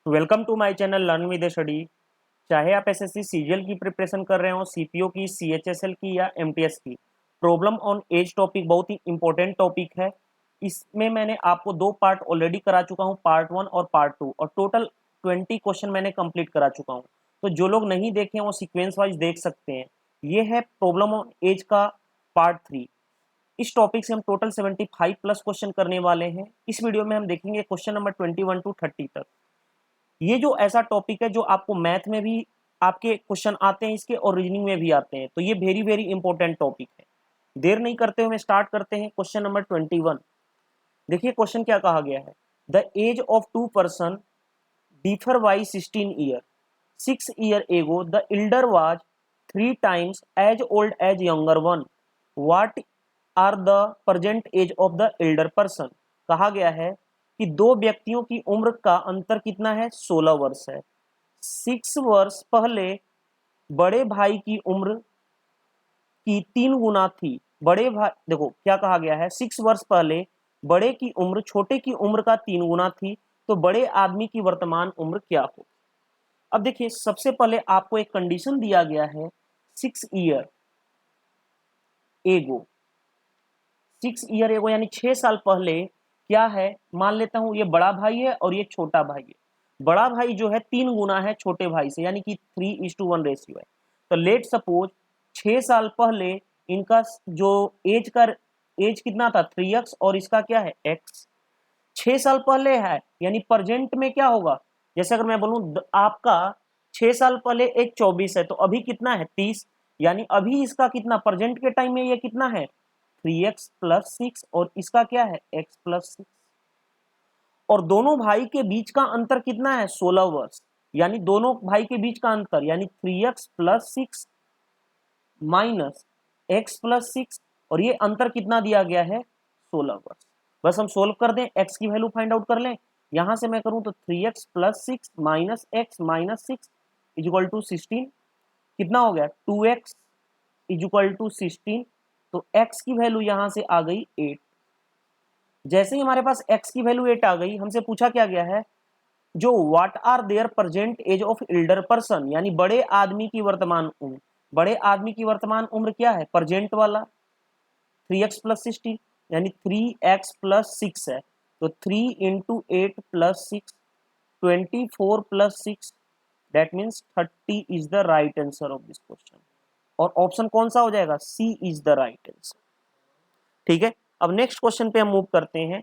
Welcome to my channel learn with study. चाहे आप SSC CGL की प्रिपरेशन कर रहे हो, सीपीओ की, सीएचएसएल की या एमटीएस की, प्रॉब्लम ऑन एज टॉपिक बहुत ही इंपॉर्टेंट टॉपिक है। इसमें मैंने आपको दो पार्ट ऑलरेडी करा चुका हूं, पार्ट 1 और पार्ट 2, और टोटल 20 क्वेश्चन मैंने कंप्लीट करा चुका हूं। तो जो लोग नहीं देखे हैं वो सीक्वेंस वाइज देख सकते हैं। ये है प्रॉब्लम ऑन एज का पार्ट 3। इस टॉपिक से हम टोटल 75 प्लस क्वेश्चन करने वाले हैं। इस वीडियो में हम देखेंगे क्वेश्चन नंबर 21 टू 30 तक। ये जो ऐसा टॉपिक है जो आपको मैथ में भी आपके क्वेश्चन आते हैं इसके, और रीजनिंग में भी आते हैं, तो ये वेरी वेरी इंपॉर्टेंट टॉपिक है। देर नहीं करते हुए स्टार्ट करते हैं क्वेश्चन नंबर 21। देखिए क्वेश्चन क्या कहा गया है। The age of two person differ by 16 year. 6 year ago the elder was 3 times as old as younger one. What are the present age of the elder person. कहा गया है कि दो व्यक्तियों की उम्र का अंतर कितना है, 16 वर्ष है। 6 वर्ष पहले बड़े भाई की उम्र की 3 गुना थी। बड़े भाई, देखो क्या कहा गया है, 6 वर्ष पहले बड़े की उम्र छोटे की उम्र का 3 गुना थी, तो बड़े आदमी की वर्तमान उम्र क्या हो। अब देखिए सबसे पहले आपको एक कंडीशन दिया गया है, 6 ईयर एगो। 6 ईयर एगो यानी 6 साल पहले क्या है, मान लेता हूं ये बड़ा भाई है और ये छोटा भाई है। बड़ा भाई जो है 3 गुना है छोटे भाई से, यानी कि 3:1 रेशियो है। तो लेट सपोज 6 साल पहले इनका जो एज कितना था, 3x, और इसका क्या है, x। 6 साल पहले है यानी प्रेजेंट में क्या होगा, जैसे अगर मैं बोलूं आपका 6 साल पहले एज 24 है, तो अभी कितना है, 30, यानी अभी इसका कितना प्रेजेंट के टाइम में ये कितना है, 3x प्लस 6, और इसका क्या है, x प्लस 6। और दोनों भाई के बीच का अंतर कितना है, 16 वर्ष, यानी दोनों भाई के बीच का अंतर यानी 3x plus 6 minus x plus 6, और ये अंतर कितना दिया गया है, 16 वर्ष। बस हम सोल्व कर दें, x की वैल्यू फाइंड आउट कर लें। यहां से मैं करूं तो 3x plus 6 minus x minus 6 is equal to 16, कितना हो गया, 2x इजिकल टू 16। तो x की वैल्यू यहां से आ गई 8। जैसे ही हमारे पास x की वैल्यू 8 आ गई, हमसे पूछा क्या गया है, जो what are their present age of elder person, यानी बड़े आदमी की वर्तमान उम्र। बड़े आदमी की वर्तमान उम्र क्या है, प्रेजेंट वाला 3x प्लस 16, यानी 3x प्लस 6 है। तो 3 into 8 plus 6, 24 plus 6, that means 30 is the right answer of this question. और ऑप्शन कौन सा हो जाएगा, C is the right answer. ठीक है, अब नेक्स्ट क्वेश्चन पे हम मूव करते हैं,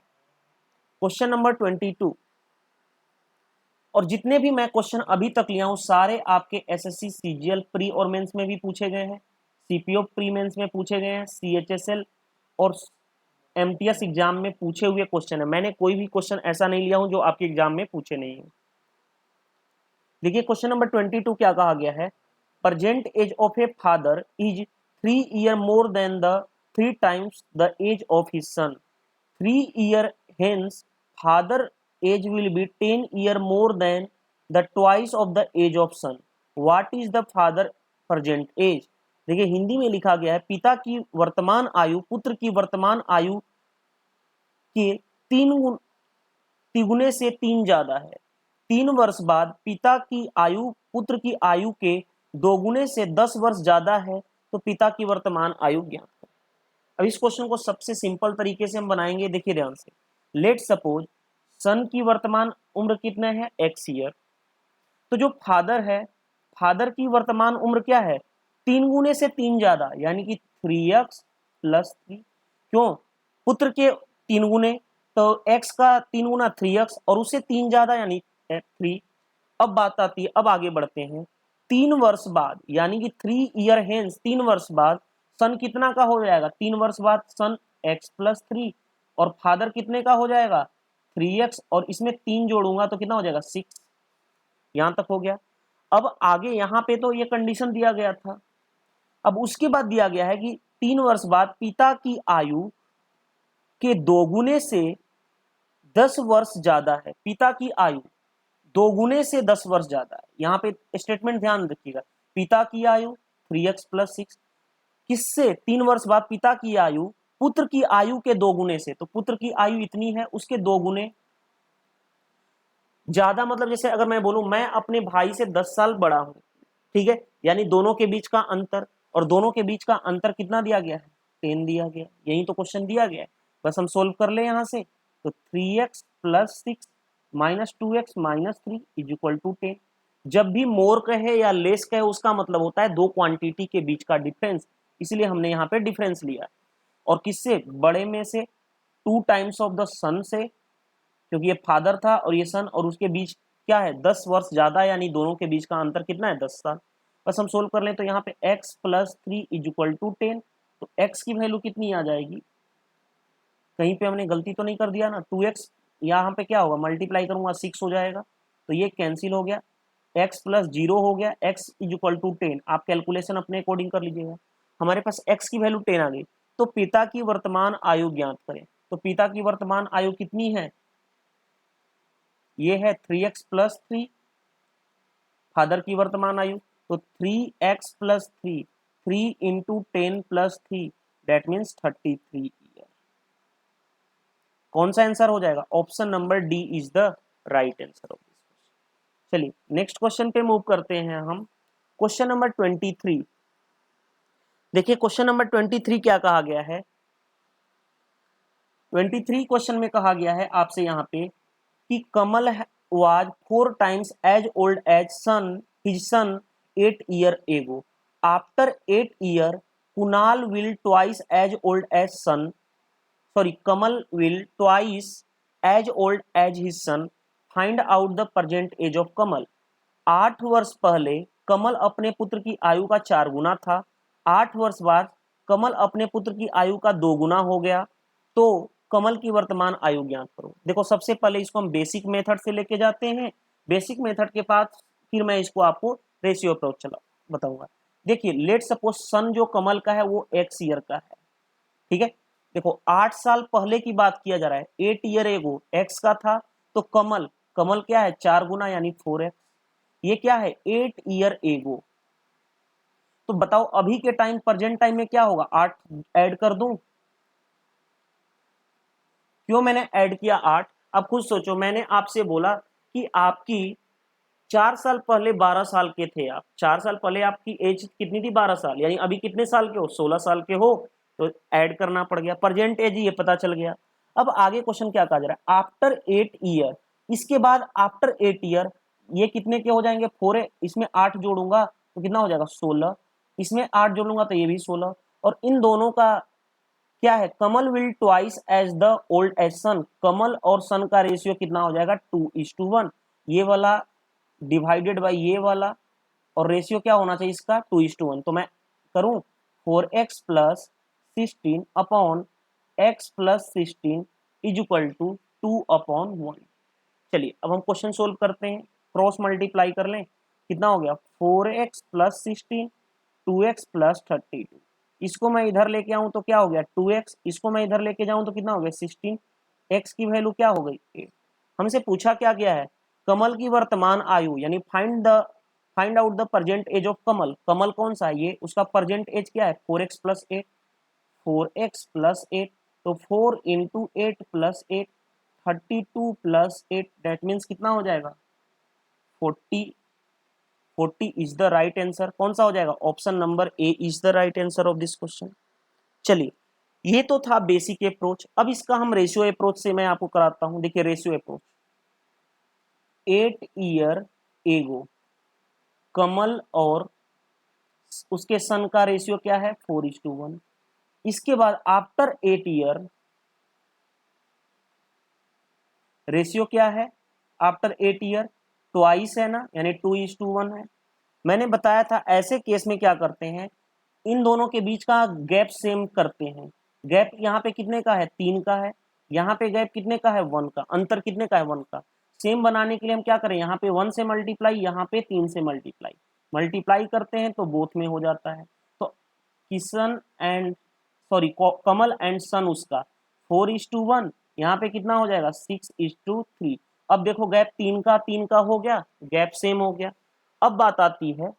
क्वेश्चन नंबर 22। और जितने भी मैं क्वेश्चन अभी तक लिया हूं सारे आपके एसएससी सीजीएल प्री और मेंस में भी पूछे गए हैं, सीपीओ प्री मेंस में पूछे गए हैं, सीएचएसएल और एमटीएस एग्जाम में पूछे हुए क्वेश्चन है। मैंने कोई भी क्वेश्चन ऐसा नहीं लिया हूं जो आपके एग्जाम में पूछे नहीं है। देखिए क्वेश्चन नंबर 22 क्या कहा गया है, present age of a father is 3 year more than the 3 times the age of his son. 3 year hence father age will be 10 year more than the twice of the age of son. What is the father present age? देखिए हिंदी में लिखा गया है, पिता की वर्तमान आयु पुत्र की वर्तमान आयु के तिगुने से 3 ज्यादा है। 3 वर्ष बाद पिता की आयु पुत्र की आयु के दोगुने से 10 वर्ष ज्यादा है, तो पिता की वर्तमान आयु ज्ञात है। अब इस क्वेश्चन को सबसे सिंपल तरीके से हम बनाएंगे, देखिए ध्यान से। लेट सपोज सन की वर्तमान उम्र कितना है, x ईयर। तो जो फादर है, फादर की वर्तमान उम्र क्या है, 3 गुने से 3 ज्यादा, यानी कि 3x प्लस 3। क्यों, पुत्र के 3 गुने, तो x का 3 गुना 3x, और उससे 3 ज्यादा यानी 3। अब बात आती है, अब आगे बढ़ते हैं, 3 वर्ष बाद यानी कि 3 ईयर हेंस, 3 वर्ष बाद सन कितना का हो जाएगा, 3 वर्ष बाद सन x प्लस 3, और फादर कितने का हो जाएगा, 3x, और इसमें 3 जोड़ूंगा तो कितना हो जाएगा, 6। यहां तक हो गया। अब आगे यहां पे तो ये कंडीशन दिया गया था। अब उसके बाद दिया गया है कि 3 वर्ष बाद पिता की आयु के दोगुने से 10 वर्ष ज्यादा है। पिता की आयु दोगुने से 10 वर्ष ज्यादा है। यहाँ पे स्टेटमेंट ध्यान रखिएगा, पिता की आयु 3x प्लस 6 किससे, 3 वर्ष बाद पिता की आयु पुत्र की आयु के दोगुने से, तो पुत्र की आयु इतनी है उसके दोगुने, ज्यादा मतलब जैसे अगर मैं बोलूं मैं अपने भाई से 10 साल बड़ा हूं, ठीक है, यानी दोनों के बीच का अंतर, और दोनों के बीच का अंतर कितना दिया गया है, 10 दिया गया, यही तो क्वेश्चन दिया गया है, बस हम सोल्व कर ले यहां से। तो 3x plus 6 minus 2x minus 3 is equal to 10। जब भी मोर कहे या लेस कहे उसका मतलब होता है दो क्वांटिटी के बीच का डिफरेंस, इसलिए हमने यहाँ पे डिफरेंस लिया। और किससे, बड़े में से 2 टाइम्स ऑफ द सन से, क्योंकि ये फादर था और ये सन, और उसके बीच क्या है 10 वर्ष ज्यादा, यानी दोनों के बीच का अंतर कितना है 10 साल। बस हम सोल्व कर लें तो यहाँ पे x plus 3 is equal to 10। तो x की वैल्यू कितनी आ जाएगी, कहीं पे हमने गलती तो नहीं कर दिया ना, 2x यहाँ पे क्या होगा, मल्टीप्लाई करूंगा 6 हो जाएगा, तो ये कैंसिल हो गया, x प्लस 0 हो गया, x इज इक्वल टू 10। आप कैलकुलेशन अपने अकॉर्डिंग कर लीजिएगा। हमारे पास x की वैल्यू 10 आ गई। तो पिता की वर्तमान आयु ज्ञात करें। तो पिता की वर्तमान आयु कितनी है, ये है 3x प्लस 3। फादर की वर्तमान आयु, तो 3x plus 3, 3 into 10 plus 3, that means 33 year. कौन सा आंसर हो जाएगा, option number D is the right answer of this question. चलिए नेक्स्ट क्वेश्चन पे मूव करते हैं हम। Question number 23। देखिए क्वेश्चन नंबर 23 क्या कहा गया है। 23 क्वेश्चन में कहा गया है आपसे यहाँ पे कि कमल was 4 times as old as his son 8 years ago. After 8 years, Kunal will twice as old as son. Sorry, Kamal will twice as old as his son. Find out the present age of Kamal. 8 वर्ष पहले कमल अपने पुत्र की आयु का 4 गुना था। 8 वर्ष बाद कमल अपने पुत्र की आयु का 2 गुना हो गया। तो कमल की वर्तमान आयु ज्ञात करो। देखो सबसे पहले इसको हम बेसिक मेथड से लेके जाते हैं। बेसिक मेथड के बाद फिर मैं इसको आपको रेशियो अप्रोच चला बताऊंगा। देखिए लेट सपोज सन जो कमल का है वो x ईयर का है, ठीक है। देखो 8 साल पहले की बात किया जा रहा है, 8 ईयर एगो x का था, तो कमल कमल क्या है 4 गुना यानी 4x। ये क्या है 8 ईयर एगो। तो बताओ अभी के टाइम प्रेजेंट टाइम में क्या होगा, 8 ऐड कर दूं, क्यों मैंने ऐड किया 8। अब खुद सोचो, मैंने आपसे बोला कि आपकी 4 साल पहले 12 साल के थे आप, 4 साल पहले आपकी एज कितनी थी 12 साल, यानी अभी कितने साल के हो 16 साल के हो, तो ऐड करना पड़ गया, प्रेजेंट एज ये पता चल गया। अब आगे क्वेश्चन क्या कहा जा रहा है, आफ्टर 8 ईयर, इसके बाद आफ्टर 8 ईयर ये कितने के हो जाएंगे 4 है, इसमें 8 जोड़ूंगा तो कितना हो जाएगा 16, इसमें 8 जोड़ूंगा तो ये भी 16, और इन दोनों का क्या है, Kamal will twice as the old as son, Kamal और सन का रेशियो कितना हो जाएगा 2:1, ये वाला डिवाइडेड बाई ये वाला, और रेशियो क्या होना चाहिए इसका 2:1। तो मैं करूं 4x plus 16 upon x plus 16 is equal to 2/1। चलिए अब हम क्वेश्चन सोल्व करते हैं, क्रॉस मल्टीप्लाई कर लें, कितना हो गया 4x प्लस 16, 2x प्लस 32। इसको मैं इधर लेके आऊं तो क्या हो गया 2x, इसको मैं इधर लेके जाऊं तो कितना हो गया 16, x की वैल्यू क्या हो गई 8। हमसे पूछा क्या गया है, कमल की वर्तमान आयु, यानी find out the present age of Kamal. Kamal कौन सा है ये, उसका प्रेजेंट एज क्या है 4x प्लस 8, 4x प्लस 8, तो 4 into 8 plus 8, 32 plus 8, that means कितना हो जाएगा 40। 40 इज द राइट आंसर। कौन सा हो जाएगा, option number A is the right answer of this question. चलिए ये तो था बेसिक अप्रोच। अब इसका हम रेशियो अप्रोच से मैं आपको कराता हूं। देखिए रेशियो अप्रोच, 8 ईयर एगो कमल और उसके सन का रेशियो क्या है 4:1। इसके बाद आफ्टर 8 ईयर रेशियो क्या है, आफ्टर 8 ईयर ट्वाइस है ना, यानी 2:1 है। मैंने बताया था ऐसे केस में क्या करते हैं, इन दोनों के बीच का गैप सेम करते हैं। गैप यहाँ पे कितने का है 3 का है, यहाँ पे गैप कितने का है 1 का, अंतर कितने का है 1 का। सेम बनाने के लिए हम क्या करें, यहाँ पे 1 से मल्टीप्लाई, यहाँ पे 3 से मल्टीप्लाई, मल्टीप्लाई करते हैं तो बोथ में हो जाता है। तो Kishan and sorry Kamal and son उसका 4:1, यहाँ पे कितना हो जाएगा 6:3। अब देखो गैप 3 का हो गया, गैप सेम हो गया। अब बात आती है,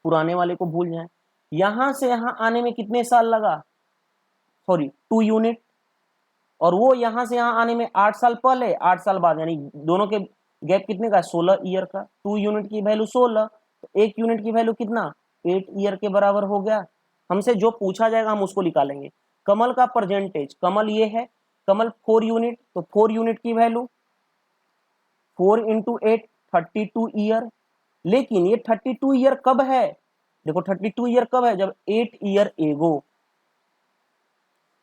पुराने वाले को भूल जाएं, यहां से यहां आने में कितने साल लगा, सॉरी 2 यूनिट, और वो यहाँ से यहाँ आने में 8 साल पहले 8 साल बाद, यानी दोनों के गैप कितने का, 16 ईयर का। 2 यूनिट की वैल्यू 16, तो 1 यूनिट की वैल्यू कितना, 8 ईयर के बराबर हो गया। हमसे जो पूछा जाएगा हम उसको निकालेंगे। कमल का परसेंटेज, कमल ये है, कमल 4 यूनिट, तो 4 यूनिट की वैल्यू 4 इंटू 8 32 ईयर। लेकिन ये 32 ईयर कब है, देखो 32 ईयर कब है, जब 8 ईयर एगो।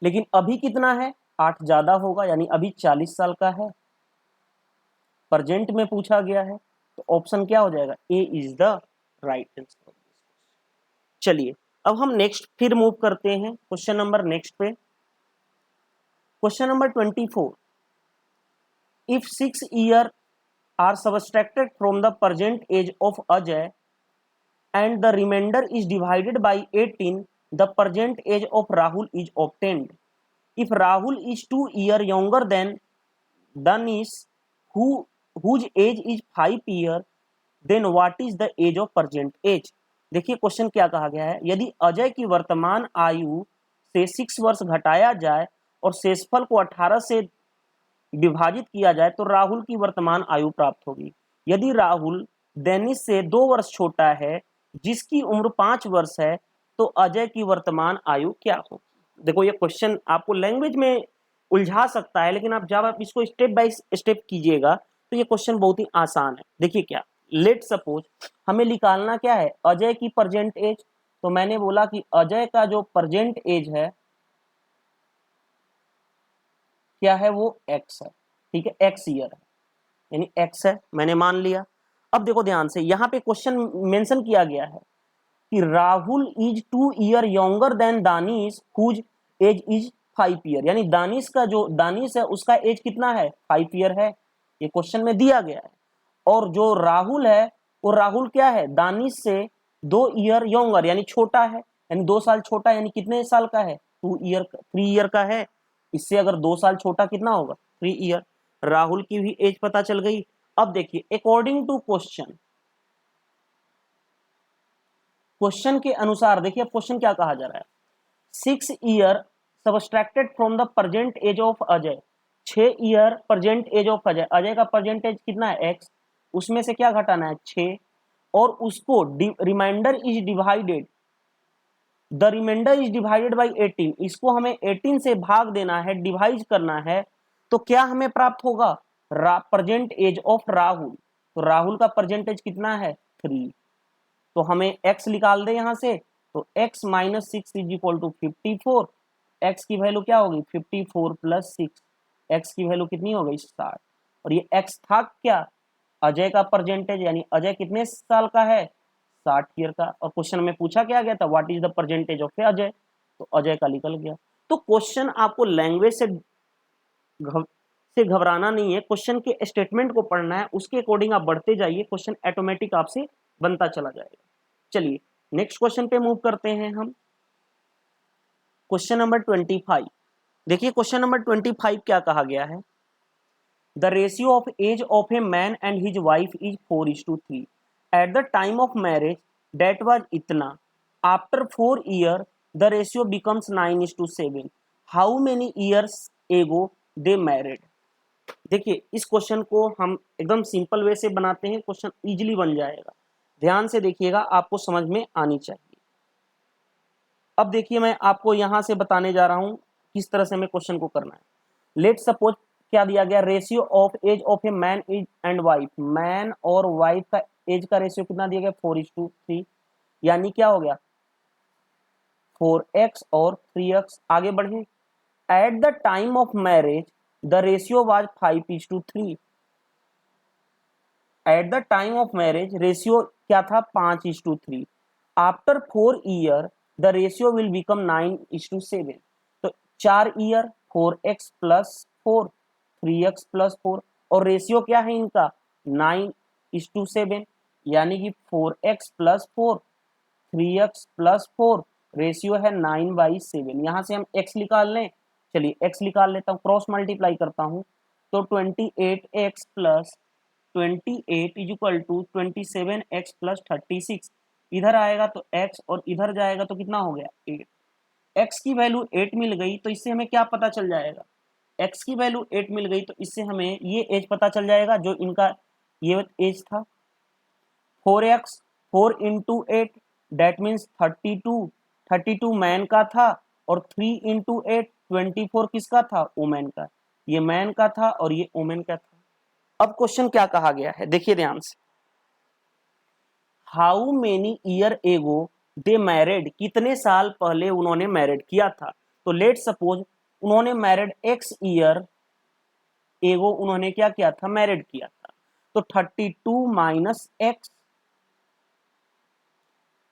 लेकिन अभी कितना है, 8 ज्यादा होगा, यानी अभी 40 साल का है, प्रेजेंट में पूछा गया है, तो ऑप्शन क्या हो जाएगा, ए इज द राइट आंसर। चलिए अब हम नेक्स्ट फिर मूव करते हैं क्वेश्चन नंबर नेक्स्ट पे। Question number 24, if 6 year are subtracted from the present age of Ajay and the remainder is divided by 18, the present age of Rahul is obtained. If Rahul is 2 years younger than Danish, whose age is 5 years, then what is the age of present age? देखिए question क्या कहा गया है, यदि अजय की वर्तमान आयु से 6 वर्ष घटाया जाए और शेषफल को 18 से विभाजित किया जाए तो राहुल की वर्तमान आयु प्राप्त होगी। यदि राहुल डेनिस से 2 वर्ष छोटा है जिसकी उम्र 5 वर्ष है, तो अजय की वर्तमान आयु क्या होगी। देखो ये क्वेश्चन आपको लैंग्वेज में उलझा सकता है, लेकिन आप जब आप इसको स्टेप बाय स्टेप कीजिएगा तो ये क्वेश्चन बहुत ही आसान है। देखिए क्या, लेट सपोज हमें निकालना क्या है, अजय की प्रेजेंट एज। तो मैंने बोला कि अजय का जो प्रेजेंट एज है क्या है, वो x है, ठीक है, x ईयर है, यानी x है, मैंने मान लिया। अब देखो ध्यान से, यहाँ पे क्वेश्चन मेंशन किया गया है कि Rahul is 2 year younger than Danish whose age is 5 year, यानी दानिश का जो दानिश है उसका एज कितना है, 5 ईयर है, ये क्वेश्चन में दिया गया है। और जो राहुल है वो राहुल क्या है, दानिश से 2 ईयर यंगर यानी छोटा है, यानी 2 साल छोटा, यानी कितने साल का है, 3 ईयर का है। इससे अगर 2 साल छोटा कितना होगा, 3 ईयर। राहुल की भी एज पता चल गई। अब देखिए अकॉर्डिंग टू क्वेश्चन, क्वेश्चन के अनुसार देखिए क्वेश्चन क्या कहा जा रहा है, 6 year subtracted from the present age of Ajay, 6 year present age of Ajay, Ajay का प्रेजेंट एज कितना है x, उसमें से क्या घटाना है 6, और उसको remainder is divided, the remainder is divided by 18, इसको हमें 18 से भाग देना है, डिवाइड करना है, तो क्या हमें प्राप्त होगा, प्रेजेंट एज ऑफ राहुल। तो राहुल का प्रेजेंट एज कितना है 3, तो हमें x निकाल दे यहां से, तो x minus 6 is equal to 54, x की वैल्यू क्या होगी 54 प्लस 6, x की वैल्यू कितनी हो गई 60, और ये x था क्या, अजय का परसेंटेज, यानी अजय कितने साल का है 60 ईयर का। और क्वेश्चन में पूछा क्या गया था, what is the percentage of Ajay, तो अजय का निकल गया। तो क्वेश्चन आपको लैंग्वेज से घबराना नहीं है, क्वेश्चन के स्टेटमेंट को पढ़ना है, उसके अकॉर्डिंग आप बढ़ते जाइए, क्वेश्चन ऑटोमेटिक आपसे बनता चला जाएगा। चलिए नेक्स्ट क्वेश्चन पे मूव करते हैं हम। क्वेश्चन नंबर 25, देखिए क्वेश्चन नंबर 25 क्या कहा गया है, the ratio of age of a man and his wife is 4:3 at the time of marriage date was इतना, after 4 year the ratio becomes 9:7, how many years ago they married. देखिए इस question को हम एकदम सिंपल वे से बनाते हैं, question easily बन जाएगा, ध्यान से देखिएगा, आपको समझ में आनी चाहिए। अब देखिए मैं आपको यहां से बताने जा रहा हूं किस तरह से हमें क्वेश्चन को करना है। लेट सपोज क्या दिया गया, ratio of age of a man is and wife, man और वाइफ का एज का रेशियो कितना दिया गया 4:3, यानी क्या हो गया 4x और 3x। आगे बढ़े, eight the time of marriage the ratio was 5:3, eight the time of marriage ratio क्या था 5:3, after 4 year the ratio will become 9:7, तो 4 year 4x plus 4 3x plus 4, और रेशियो क्या है इनका 9:7, यानी कि 4x plus 4 3x plus 4, ratio है 9/7। यहां से हम x निकाल लें, चलिए x निकाल लेता हूं, क्रॉस मल्टीप्लाई करता हूं, तो 28x plus 28 is equal to 27x plus 36, इधर आएगा तो x और इधर जाएगा तो कितना हो गया 8, x की वैल्यू 8 मिल गई, तो इससे हमें क्या पता चल जाएगा, x की वैल्यू 8 मिल गई, तो इससे हमें ये एज पता चल जाएगा जो इनका ये एज था। 4x 4 into 8 that means 32, 32 man का था, और 3 इंटू 8 24 किसका था, वुमेन का। ये मैन का था और ये वुमेन का था। अब क्वेश्चन क्या कहा गया है, देखिए ध्यान से। How many year ago they married, कितने साल पहले उन्होंने मैरिड किया था। तो लेट सपोज उन्होंने मैरिड x ईयर एगो, उन्होंने क्या किया था, मैरिड किया था। तो 32 माइनस एक्स,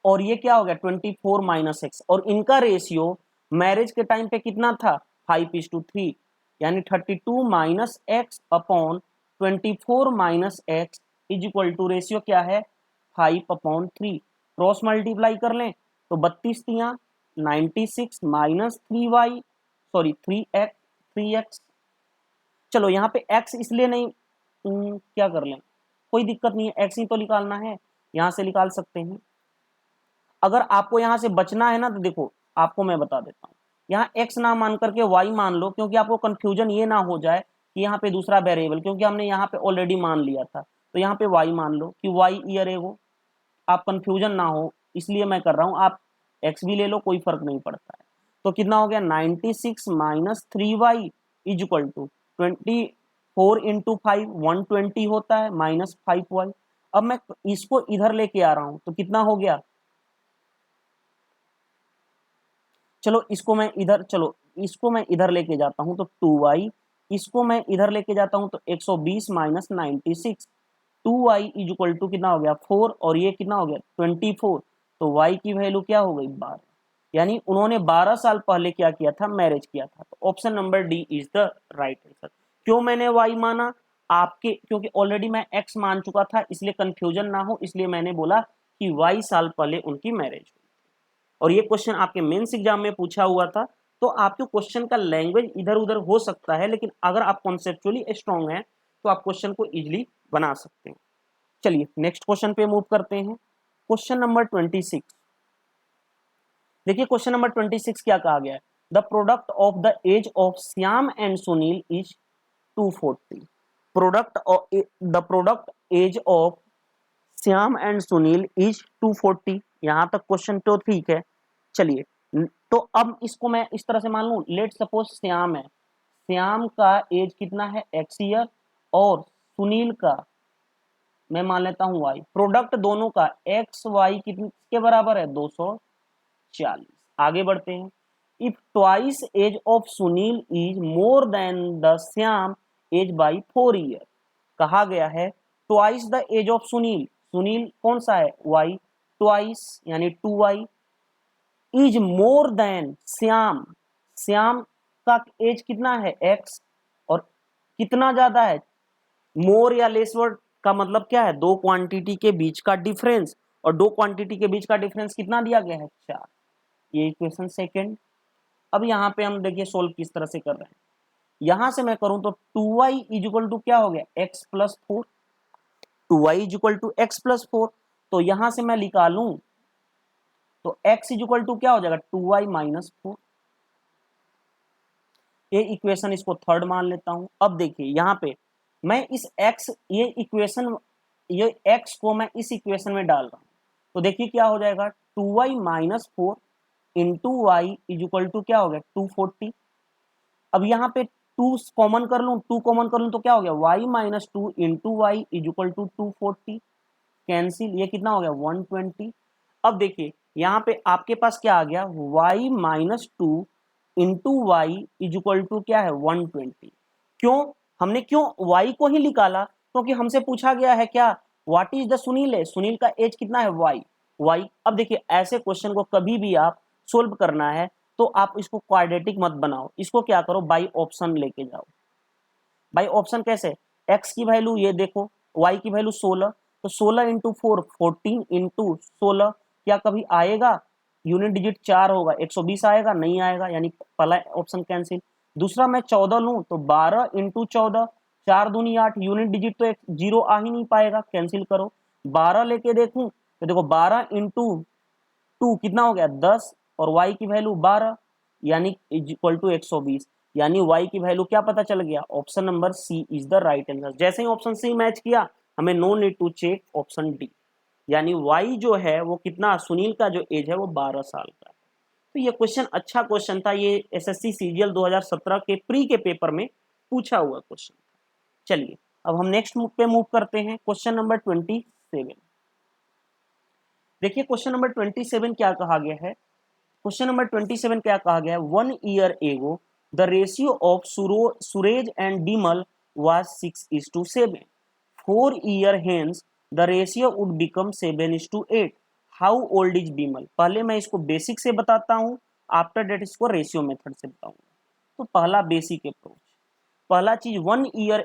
और ये क्या हो गया 24 माइनस एक्स, और इनका रेशियो मैरिज के टाइम पे कितना था 5:3, यानी 32 minus x upon 24 minus x is equal to ratio क्या है 5/3। क्रॉस मल्टीप्लाई कर लें तो 32 तियां 96 माइनस 3y, सॉरी 3x। चलो यहाँ पे x इसलिए नहीं, क्या कर लें, कोई दिक्कत नहीं है, x ही तो निकालना है, यहाँ से निकाल सकते हैं। अगर आपको यहाँ से बचना है ना, तो देखो आपको मैं बता देता हूँ, यहाँ x ना मान करके y मान लो, क्योंकि आपको कंफ्यूजन ये ना हो जाए कि यहाँ पे दूसरा वेरिएबल, क्योंकि हमने यहाँ पे ऑलरेडी मान लिया था। तो यहाँ पे y मान लो कि y ईयर है वो, आप कंफ्यूजन ना हो इसलिए मैं कर रहा हूँ। आप x भी ले लो, कोई फर्क नहीं पड़ता है। तो कितना हो गया 96 minus 3y is equal to 24 into 5 120 होता है, माइनस 5y। अब मैं इसको इधर लेके आ रहा हूं तो कितना हो गया, चलो इसको मैं इधर लेके जाता हूं तो 2y, इसको मैं इधर लेके जाता हूं तो 120 minus 96, 2y is equal to कितना हो गया 4, और ये कितना हो गया 24। तो y की वैल्यू क्या हो गई 12, यानी उन्होंने 12 साल पहले क्या किया था, मैरिज किया था। तो option number D is the right answer. क्यों मैंने y माना, आपके क्योंकि ऑलरेडी मैं x मान चुका था, इसलिए कंफ्यूजन ना हो इसलिए मैंने बोला कि y साल पहले उनकी मैरिज हुई। और ये क्वेश्चन आपके मेंस एग्जाम में पूछा हुआ था। तो आपके क्वेश्चन का लैंग्वेज इधर उधर हो सकता है, लेकिन अगर आप कॉन्सेप्चुअली स्ट्रांग हैं तो आप क्वेश्चन को इजिली बना सकते हैं। चलिए नेक्स्ट क्वेश्चन पे मूव करते हैं। क्वेश्चन नंबर 26, देखिए क्वेश्चन नंबर 26 क्या कहा गया है, the product of the age of Shyam and Sunil is 240। The product age of Shyam and Sunil is 240। यहां तक क्वेश्चन तो ठीक है। चलिए, तो अब इसको मैं इस तरह से मान लूं, लेट सपोज श्याम है, श्याम का एज कितना है x ईयर, और सुनील का मैं मान लेता हूं y। प्रोडक्ट दोनों का x y किसके बराबर है 240। आगे बढ़ते हैं। If twice age of Sunil is more than the Shyam age by 4 year, कहा गया है twice the age of Sunil, Sunil कौन सा है y, ट्वाइस यानी 2y, is more than Shyam, Shyam का एज कितना है x, और कितना ज्यादा है, मोर या लेस वर्ड का मतलब क्या है, दो क्वांटिटी के बीच का डिफरेंस, और दो क्वांटिटी के बीच का डिफरेंस कितना दिया गया है 4। ये इक्वेशन सेकंड। अब यहाँ पे हम देखिए सोल्व किस तरह से कर रहे हैं। यहां से मैं करूं तो 2y इज इक्वल टू क्या हो गया x plus 4, 2y is equal to x plus 4। तो यहां से मैं निकालूं तो x इज इक्वल टू क्या हो जाएगा 2y माइनस 4। ये इक्वेशन इसको थर्ड मान लेता हूं। अब देखिए यहाँ पे मैं इस x, ये x को मैं इस इक्वेशन में डाल रहा हूं, तो देखिए क्या हो जाएगा 2y minus 4 into y is equal to क्या हो गया 240। अब यहाँ पे 2 कॉमन कर लूं, 2 कॉमन कर लूं तो क्या हो गया y minus 2 into y is equal to 240, cancel, ये कितना हो गया 120। अब देखिए यहाँ पे आपके पास क्या आ गया y minus 2 into y is equal to क्या है 120। क्यों, हमने क्यों y को ही निकाला, क्योंकि हमसे पूछा गया है क्या व्हाट इज द सुनील है, सुनील का एज कितना है y। अब देखिए ऐसे क्वेश्चन को कभी भी आप सोल्व करना है तो आप इसको क्वाड्रेटिक मत बनाओ, इसको क्या करो बाई ऑप्शन लेके जाओ। बाई ऑप्शन कैसे, x की वैल्यू ये देखो, y की वैल्यू 16, तो 16 इंटू 4 14 इंटू 16 क्या कभी आएगा, यूनिट डिजिट 4 होगा 120 आएगा, नहीं आएगा, यानी पहला ऑप्शन कैंसिल। दूसरा मैं 14 लूं तो 12 इंटू 14, 4 दूनी 8, यूनिट डिजिट तो एक जीरो आ ही नहीं पाएगा, कैंसिल करो। 12 लेके देखूं तो देखो 12 इंटू 2 कितना हो गया 10, और y की वैल्यू 12 यानी इक्वल टू 120। यानी y की वैल्यू क्या पता चल गया, option number C is the right answer. जैसे ही ऑप्शन सी मैच किया, हमें no need to check option D, यानी y जो है वो कितना, सुनील का जो एज है वो 12 साल का है। तो ये क्वेश्चन अच्छा क्वेश्चन था, ये एसएससी सीजीएल 2017 के प्री के पेपर में पूछा हुआ क्वेश्चन। चलिए अब हम नेक्स्ट पे मूव करते हैं, क्वेश्चन नंबर 27। देखिए क्वेश्चन नंबर 27 क्या कहा गया है। क्वेश्चन नंबर 27 क्या कहा गया है, 1 year ago the ratio of Suresh and Bimal was 6:7. 4 year hence the ratio would become 7:8. How old is Bimal. पहले मैं इसको बेसिक से बताता हूं, आफ्टर डेट इसको रेशियो मेथड से बताऊंगा। तो पहला बेसिक अप्रोच, पहला चीज 1 year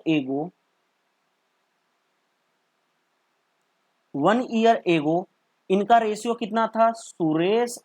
ago इनका रेशियो कितना था, सूरज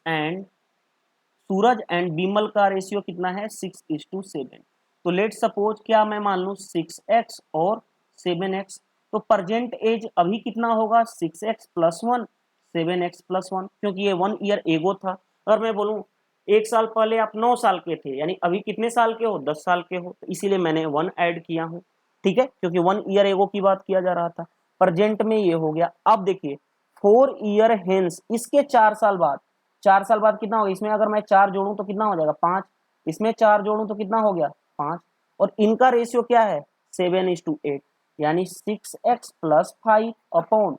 एंड बिमल का रेशियो कितना है, 6:7। तो लेट सपोज क्या मैं मान लू 6x और 7x, तो प्रेजेंट एज अभी कितना होगा, 6x प्लस 1 7x प्लस 1, क्योंकि ये 1 year एगो था। अगर मैं बोलूं 1 साल पहले आप 9 साल के थे, यानी अभी कितने साल के हो, 10 साल के हो, तो इसीलिए मैंने 1 ऐड किया हूं, ठीक है, क्योंकि 1 year एगो की बात किया जा रहा था। प्रेजेंट में ये हो गया। अब देखिए 4 year हेंस, इसके 4 साल बाद, 4 साल बाद कितना होगा, इसमें अगर मैं 4 जोड़ूं तो कितना हो जाएगा 5, इसमें 4 जोड़ूं तो कितना हो गया 5, और इनका रेशियो क्या है 7:8, यानी 6x plus 5 upon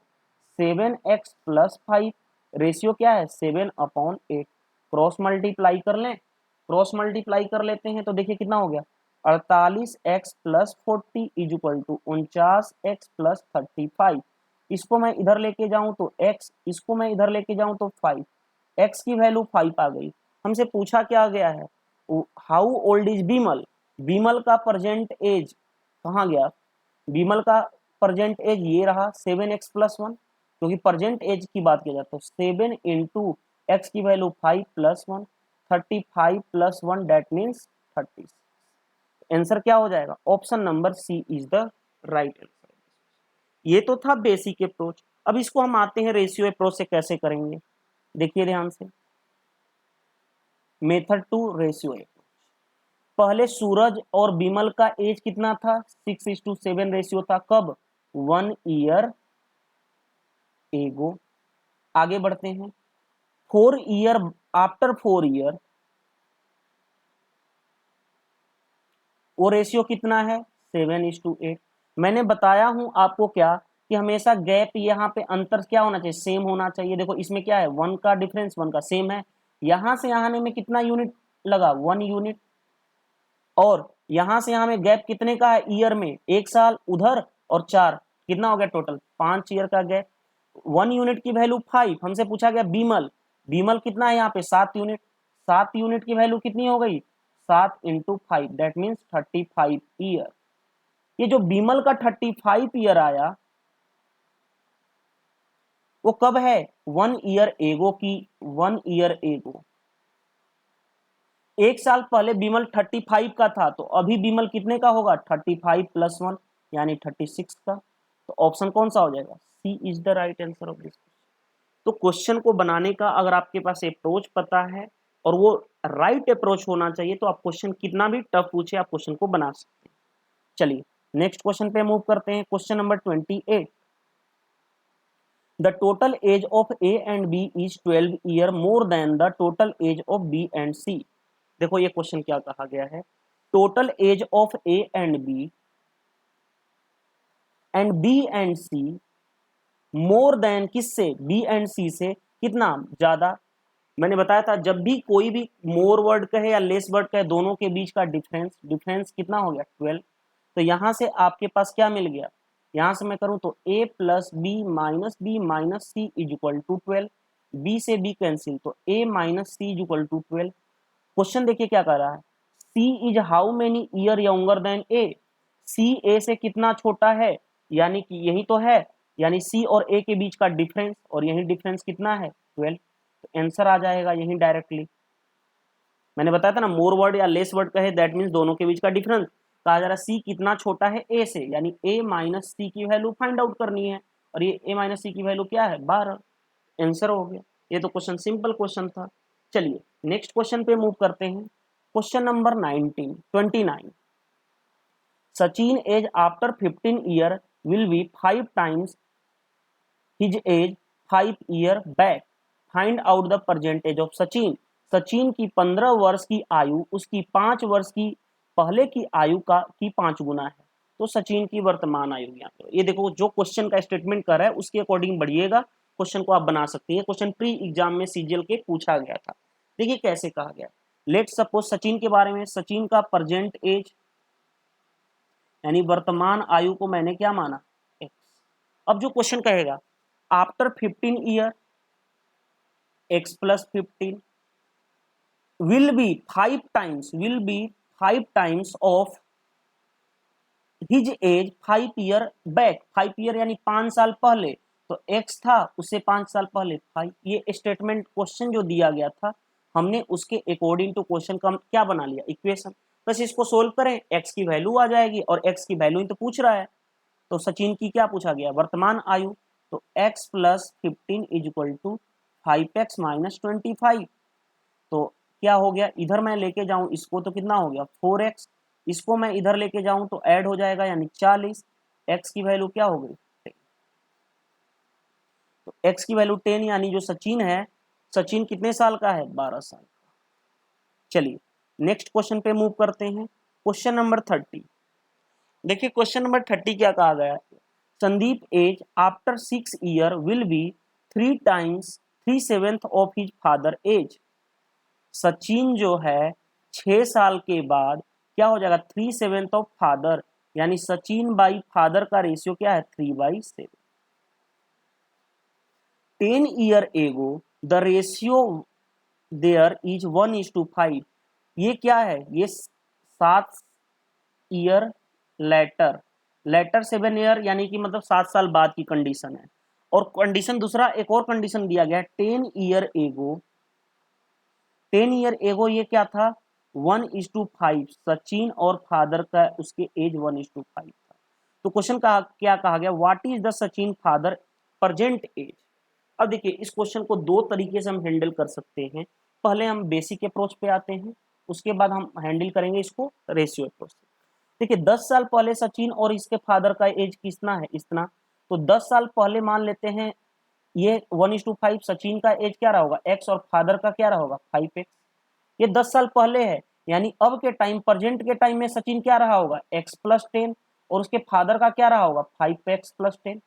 7x plus 5, ratio क्या है 7/8। क्रॉस मल्टीप्लाई कर लें, क्रॉस मल्टीप्लाई कर लेते हैं तो देखिए कितना हो गया 48x plus 40 is equal to 49x plus 35। इसको मैं इधर लेके जाऊं तो x, इसको मैं इधर लेके जाऊं तो 5, x की वैल्यू 5 आ गई। हमसे पूछा क्या गया है, how old is Bimal. Bimal का प्रेजेंट एज कहाँ गया, बिमल का प्रेजेंट एज ये रहा 7x प्लस 1, क्योंकि प्रेजेंट एज की बात किया जाता है। 7 इंटू एक्स की value 5 plus 1, 35 plus 1 that means 30। Answer क्या हो जाएगा, option number C is the right answer. ये तो था बेसिक अप्रोच। अब इसको हम आते हैं रेशियो अप्रोच से कैसे करेंगे, देखिए ध्यान से। मेथड टू रेशियो अप्रोच, पहले सूरज और बिमल का एज कितना था, 6:7 रेशियो था, कब 1 year एगो। आगे बढ़ते हैं, 4 year, आफ्टर 4 year वो रेशियो कितना है 7:8। मैंने बताया हूं आपको क्या, कि हमेशा गैप यहाँ पे अंतर क्या होना चाहिए, सेम होना चाहिए। देखो इसमें क्या है 1 का डिफरेंस, 1 का सेम है, यहां से यहाँ आने में कितना यूनिट लगा 1 यूनिट, और यहां से यहाँ में गैप कितने का है ईयर में, 1 साल उधर और 4, कितना हो गया टोटल 5 ईयर का गैप। 1 यूनिट की वैल्यू 5, हमसे पूछा गया बीमल, बीमल कितना है यहाँ पे 7 यूनिट, 7 यूनिट की वैल्यू कितनी हो गई 7 इंटू 5 दैट मीन्स 35 ईयर। ये जो बीमल का 35 ईयर आया वो कब है 1 year एगो की, 1 year एगो। 1 साल पहले बीमल 35 का था, तो अभी बीमल कितने का होगा 35 प्लस 1 यानी 36 का। तो ऑप्शन कौन सा हो जाएगा, C is the right answer of this. तो क्वेश्चन को बनाने का अगर आपके पास अप्रोच पता है और वो राइट अप्रोच होना चाहिए, तो आप क्वेश्चन कितना भी टफ पूछे आप क्वेश्चन को बना सकते हैं। चलिए नेक्स्ट क्वेश्चन पे मूव करते हैं, question number 28। The total age of A and B is 12 year more than the total age of B and C। देखो ये क्वेश्चन क्या कहा गया है, total age of A and B and B and C more than किससे, B and C से कितना ज्यादा। मैंने बताया था जब भी कोई भी मोर वर्ड कहे या लेस वर्ड कहे, दोनों के बीच का डिफरेंस कितना हो गया 12। तो यहां से आपके पास क्या मिल गया, यहां से मैं करूं तो a plus b minus C is equal to 12, b से बी कैंसिल तो a minus C is equal to 12। Question देखिए क्या कर रहा है, c is how many year younger than a, c a से कितना छोटा है, यानी कि यही तो है, यानी c और a के बीच का डिफरेंस, और यही डिफरेंस कितना है 12। तो आंसर आ जाएगा यही डायरेक्टली। मैंने बताया था ना मोर वर्ड या लेस वर्ड कहे दैट मीन्स दोनों के बीच का डिफरेंस। कहा जा रहा सी कितना छोटा है ए से, यानी ए माइनस सी की वैल्यू फाइंड आउट करनी है, और ये ए माइनस सी की वैल्यू क्या है 12। आंसर हो गया। ये तो क्वेश्चन सिंपल क्वेश्चन था। चलिए नेक्स्ट क्वेश्चन पे मूव करते हैं, question number 29 Sachin age after 15 year will be 5 times his age 5 year back, find out the percentage of Sachin. Sachin की 15 वर्ष की आयु उसकी 5 वर्ष की पहले की आयु का की 5 गुना है, तो सचिन की वर्तमान आयु। यहाँ पे ये देखो जो क्वेश्चन का स्टेटमेंट कर रहा है उसके अकॉर्डिंग बढ़िएगा, क्वेश्चन को आप बना सकते हैं। क्वेश्चन प्री एग्जाम में सीजीएल के पूछा गया था। देखिए कैसे कहा गया, लेट सपोज सचिन के बारे में, सचिन का प्रेजेंट एज यानी वर्तमान आयु को मैंने क्या माना, x। अब जो क्वेश्चन कहेगा after 15 year x plus 15 will be 5 times of his age 5 year back. 5 year यानी 5 साल पहले, तो x था उससे 5 साल पहले 5। ये स्टेटमेंट क्वेश्चन जो दिया गया था हमने उसके अकॉर्डिंग टू क्वेश्चन का क्या बना लिया, इक्वेशन। बस इसको सोल्व करें, x की वैल्यू आ जाएगी, और x की वैल्यू ही तो पूछ रहा है। तो सचिन की क्या पूछा गया, वर्तमान आयु। तो x plus 15 is equal to 5x minus 25। तो क्या हो गया, इधर मैं लेके जाऊं इसको तो कितना हो गया 4x, इसको मैं इधर लेके जाऊं तो ऐड हो जाएगा यानी 40। x की वैल्यू क्या हो गई 10। तो x की वैल्यू 10 यानी जो सचिन है, सचिन कितने साल का है, 12 साल का। चलिए नेक्स्ट क्वेश्चन पे मूव करते हैं। Question number 30। देखिए क्वेश्चन नंबर 30 क्या कहा गया है, Sandeep age after 6 year will be 3 times 3/7 of his father age. Sachin जो है 6 साल के बाद क्या हो जाएगा 3/7 ऑफ फादर, यानी सचिन बाई फादर का रेशियो क्या है 3/7। 10 year ago the ratio there is 1:5। ये क्या है, ये 7 ईयर लेटर, लेटर 7 ईयर यानी कि मतलब 7 साल बाद की कंडीशन है। और कंडीशन दूसरा एक और कंडीशन दिया गया है 10 ईयर एगो। 10 ईयर एगो ये क्या था 1:5, सचिन और फादर का उसके एज 1:5 था। तो क्वेश्चन का क्या कहा गया, what is the Sachin father present age. अब देखिए इस क्वेश्चन को दो तरीके से हम हैंडल कर सकते हैं। पहले हम बेसिक अप्रोच पे आते हैं, उसके बाद हम हैंडल करेंगे इसको रेशियो अप्रोच से। देखिए 10 साल पहले सचिन और इसके फादर का एज कितना है, इतना। तो 10 साल पहले मान लेते हैं ये 1:5, सचिन का एज क्या रहा होगा x और फादर का क्या रहा होगा 5x। ये 10 साल पहले है, यानी अब के टाइम प्रेजेंट के टाइम में सचिन क्या रहा होगा x प्लस 10, और उसके फादर का क्या रहा होगा 5x प्लस 10।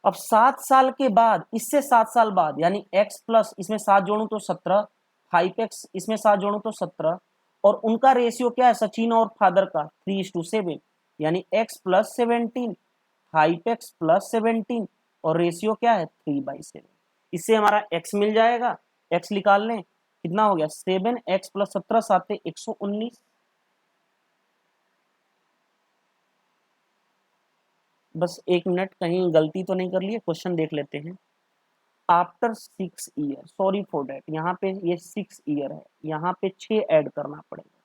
अब 7 साल के बाद, इससे 7 साल बाद, यानी x प्लस इसमें 7 जोड़ू तो 17, 5x इसमें 7 जोड़ू तो 17, और उनका रेशियो क्या है सचिन और फादर का 3:7, यानी x प्लस 17, 5x प्लस 17, और रेशियो क्या है 3/7। इससे हमारा x मिल जाएगा, x निकाल लें कितना हो गया 7x प्लस 17 7 119। बस एक मिनट, कहीं गलती तो नहीं कर ली है, क्वेश्चन देख लेते हैं। After 6 year, sorry for that, यहाँ पे ये 6 ईयर है, यहाँ पे 6 ऐड करना पड़ेगा।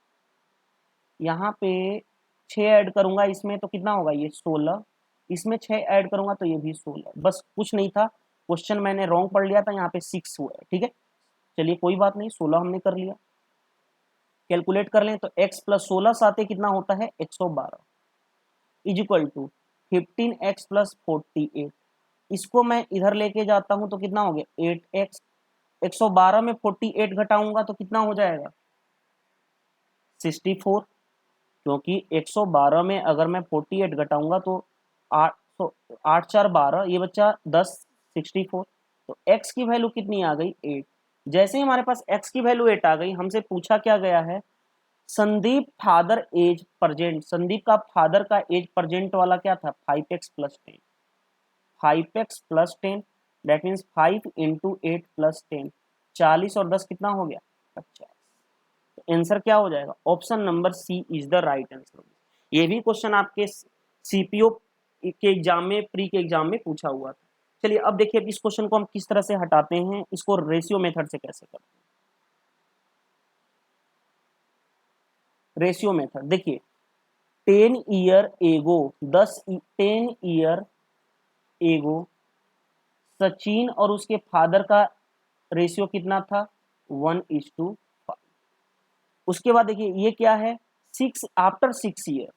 यहाँ पे 6 ऐड करूंगा इसमें तो कितना होगा ये 16, इसमें 6 ऐड करूंगा तो ये भी 16। बस कुछ नहीं था, क्वेश्चन मैंने रॉन्ग पढ़ लिया था, यहाँ पे 6 हुआ है, ठीक है। चलिए कोई बात नहीं, 16 हमने कर लिया। कैलकुलेट कर लें तो x प्लस 16 साथ कितना होता है 112 is equal to 15x plus 48। इसको मैं इधर लेके जाता हूं तो कितना हो गया 8x। 112 में 48 घटाऊंगा तो कितना हो जाएगा 64, क्योंकि 112 में अगर मैं 48 घटाऊंगा तो 8 4 12, ये बच्चा 10 64। तो x की वैल्यू कितनी आ गई 8। जैसे ही हमारे पास x की वैल्यू 8 आ गई, हमसे पूछा क्या गया है Sandeep father age present, Sandeep का फादर का एज प्रेजेंट वाला क्या था 5x plus 10, 5x plus 10 that means 5 into 8 plus 10, 40 और 10 कितना हो गया 50। तो आंसर क्या हो जाएगा, option number C is the right answer. ये भी क्वेश्चन आपके सीपीओ के एग्जाम में, प्री के एग्जाम में पूछा हुआ था। चलिए अब देखिए इस क्वेश्चन को हम किस तरह से हटाते हैं, इसको रेशियो मेथड से कैसे करते हैं। रेशियो मेथड देखिए 10 year ago 10 year ago Sachin और उसके फादर का रेशियो कितना था 1:5। उसके बाद देखिए ये क्या है, आफ्टर 6 ईयर,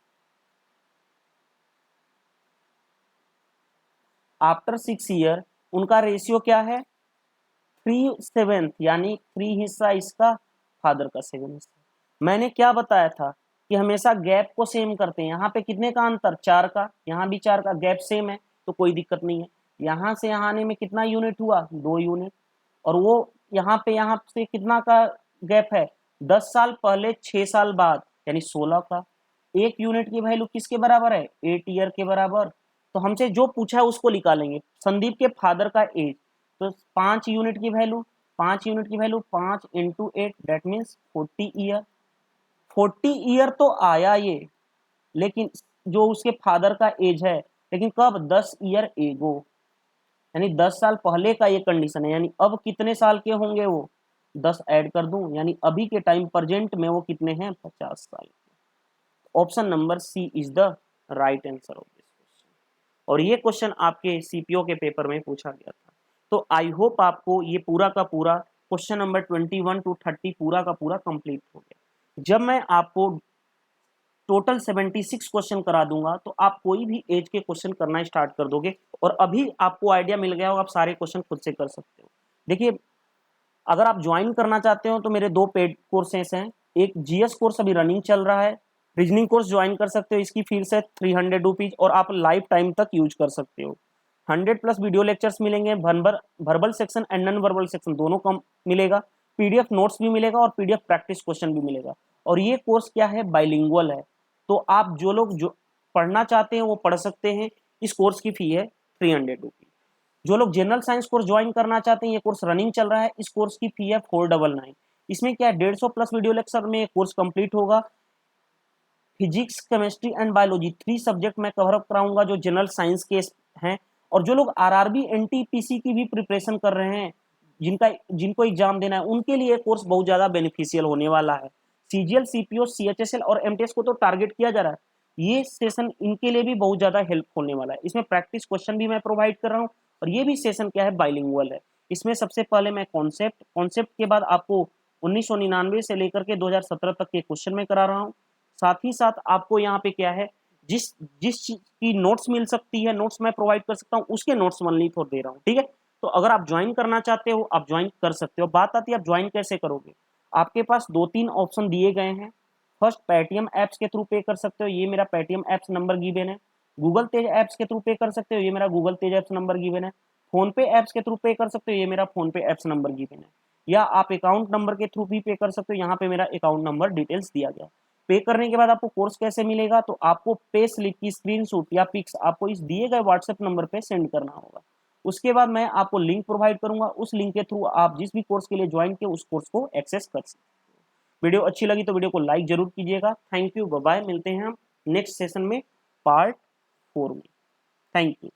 आफ्टर 6 ईयर उनका रेशियो क्या है 3/7, यानी 3 हिस्सा इसका, फादर का 7 हिस्सा। मैंने क्या बताया था कि हमेशा गैप को सेम करते हैं। यहाँ पे कितने का अंतर, 4 का, यहाँ भी 4 का, गैप सेम है तो कोई दिक्कत नहीं है। यहाँ से यहाँ आने में कितना यूनिट हुआ, 2 यूनिट, और वो यहाँ से कितना का गैप है, 10 साल पहले 6 साल बाद, यानी 16 का। 1 यूनिट की वैल्यू किसके बराबर है, 8 ईयर के बराबर। तो हमसे जो पूछा है उसको निकालेंगे। संदीप के फादर का एज, तो 5 यूनिट की वैल्यू, 5 यूनिट की value 5 into 8, that means 40 year. 40 year तो आया ये, लेकिन जो उसके फादर का एज है, लेकिन कब, 10 ईयर एगो, यानी 10 साल पहले का ये कंडीशन है। यानी अब कितने साल के होंगे वो, 10 ऐड कर दूं, यानी अभी के टाइम प्रेजेंट में वो कितने हैं, 50 साल के। Option number C is the right answer of this question. और ये क्वेश्चन आपके सीपीओ के पेपर में पूछा गया था। तो आई होप आपको ये पूरा का पूरा क्वेश्चन नंबर 21 to 30 पूरा का पूरा कंप्लीट हो गया। जब मैं आपको टोटल 76 क्वेश्चन करा दूंगा तो आप कोई भी एज के क्वेश्चन करना स्टार्ट कर दोगे, और अभी आपको आइडिया मिल गया होगा, आप सारे क्वेश्चन खुद से कर सकते हो। देखिए, अगर आप ज्वाइन करना चाहते हो तो मेरे 2 पेड कोर्सेस हैं। एक जीएस कोर्स अभी रनिंग चल रहा है, रीजनिंग कोर्स ज्वाइन कर सकते हो, इसकी फीस है 300 रुपीज, और आप लाइफ टाइम तक यूज कर सकते हो। 100+ वीडियो लेक्चर्स मिलेंगे, verbal section and non verbal section दोनों कम मिलेगा, पीडीएफ नोट्स भी मिलेगा और पीडीएफ प्रैक्टिस क्वेश्चन भी मिलेगा। और ये कोर्स क्या है, बाइलिंगुअल है, तो आप जो लोग जो पढ़ना चाहते हैं वो पढ़ सकते हैं। इस कोर्स की फी है 300 रुपीज। जो लोग जनरल साइंस कोर्स ज्वाइन करना चाहते हैं, ये कोर्स रनिंग चल रहा है, इस कोर्स की फी है 499। इसमें क्या है, 150+ वीडियो लेक्चर में कोर्स कंप्लीट होगा। Physics, chemistry and biology 3 subject मैं कवर अप कराऊंगा जो जनरल साइंस के हैं। और जो लोग आरआरबी एनटीपीसी की भी प्रिपरेशन कर रहे हैं, जिनको एग्जाम देना है, उनके लिए कोर्स बहुत ज्यादा बेनिफिशियल होने वाला है। सीजीएल, सीपीओ, सीएचएसएल और एमटीएस को तो टारगेट किया जा रहा है, ये सेशन इनके लिए भी बहुत ज्यादा हेल्प होने वाला है। इसमें प्रैक्टिस क्वेश्चन भी मैं प्रोवाइड कर रहा हूँ, और ये भी सेशन क्या है, बाइलिंगुअल है। इसमें सबसे पहले मैं कॉन्सेप्ट के बाद आपको 1999 से लेकर के 2017 तक के क्वेश्चन में करा रहा हूँ। साथ ही साथ आपको यहाँ पे क्या है, जिस जिस चीज की नोट्स मिल सकती है, नोट्स मैं प्रोवाइड कर सकता हूँ, उसके नोट्स ओनली फॉर दे रहा हूँ, ठीक है। तो अगर आप ज्वाइन करना चाहते हो, आप ज्वाइन कर सकते हो। बात आती है आप ज्वाइन कैसे करोगे। आपके पास 2-3 ऑप्शन दिए गए हैं। फर्स्ट, पेटीएम एप्स के थ्रू पे कर सकते हो, ये मेरा पेटीएम एप्स नंबर गिवन है। गूगल तेज एप्स के थ्रू पे कर सकते हो, ये मेरा गूगल तेज एप्स नंबर गिवन है। फोन पे एप्स के थ्रू पे कर सकते हो, ये मेरा फोन पे एप्स नंबर गिवन है। या आप अकाउंट नंबर के थ्रू भी पे कर सकते हो, यहाँ पे मेरा अकाउंट नंबर डिटेल्स दिया गया। पे करने के बाद आपको कोर्स कैसे मिलेगा, तो आपको पे स्लिप की स्क्रीनशॉट या पिक्स आपको इस दिए गए व्हाट्सएप नंबर पे सेंड करना होगा। उसके बाद मैं आपको लिंक प्रोवाइड करूंगा, उस लिंक के थ्रू आप जिस भी कोर्स के लिए ज्वाइन किए उस कोर्स को एक्सेस कर सकते हो। वीडियो अच्छी लगी तो वीडियो को लाइक जरूर कीजिएगा। थैंक यू, बाय बाय, मिलते हैं हम नेक्स्ट सेशन में पार्ट 4 में। Thank you.